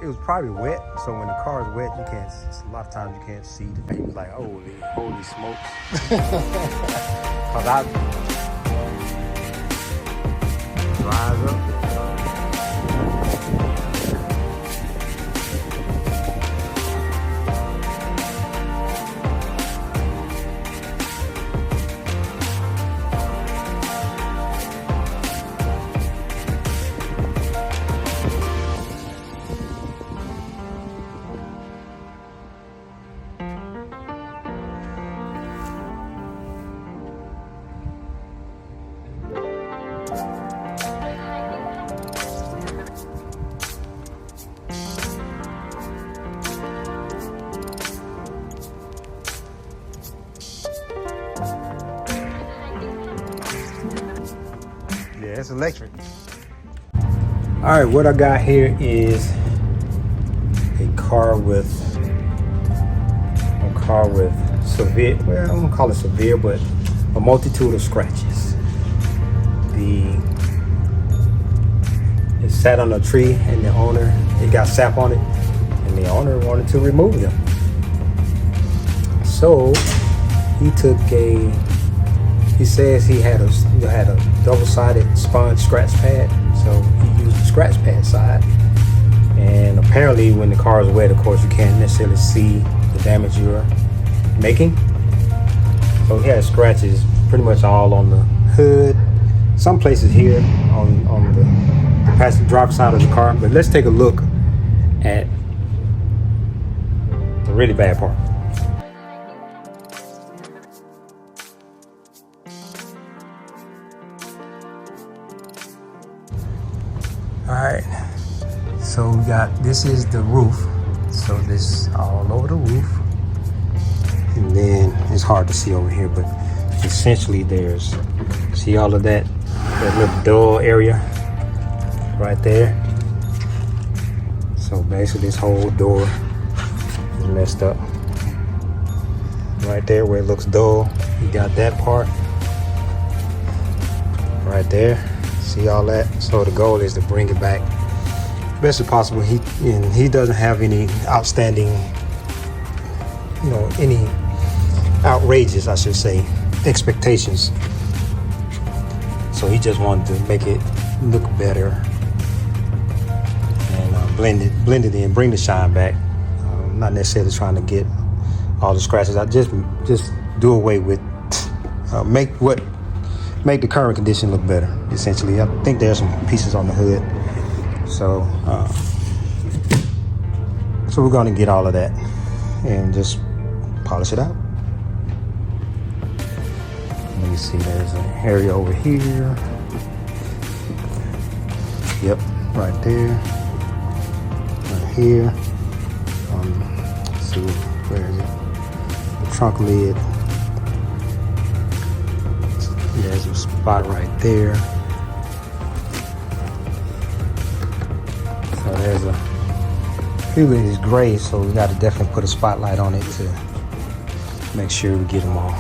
it was probably wet. So when the car is wet, you can't. A lot of times you can't see. The paint was like, holy smokes! Cause I dries up. Yeah, it's electric. All right, what I got here is a car with severe, well, I won't call it severe, but a multitude of scratches. It sat on a tree and the owner, it got sap on it, and the owner wanted to remove them. So he says he had a double-sided sponge scratch pad, so he used the scratch pad side. And apparently when the car is wet, of course, you can't necessarily see the damage you're making. So he had scratches pretty much all on the hood, some places here on the passenger driver's side of the car. But let's take a look at the really bad part. All right, so we got, this is the roof. So this all over the roof. And then it's hard to see over here, but essentially there's, see all of that little dull area right there. So basically this whole door is messed up. Right there where it looks dull, you got that part right there. See all that? So the goal is to bring it back best as possible. He doesn't have any outstanding, any outrageous, I should say, expectations. So he just wanted to make it look better and blend it in, bring the shine back. Not necessarily trying to get all the scratches out. Just do away with, make the current condition look better, essentially. I think there's some pieces on the hood. So we're gonna get all of that and just polish it out. Let me see, there's an area over here. Yep, right there. Right here. Let's see, where is it? The trunk lid. There's a spot right there. So there's a few of these gray, so we got to definitely put a spotlight on it to make sure we get them all.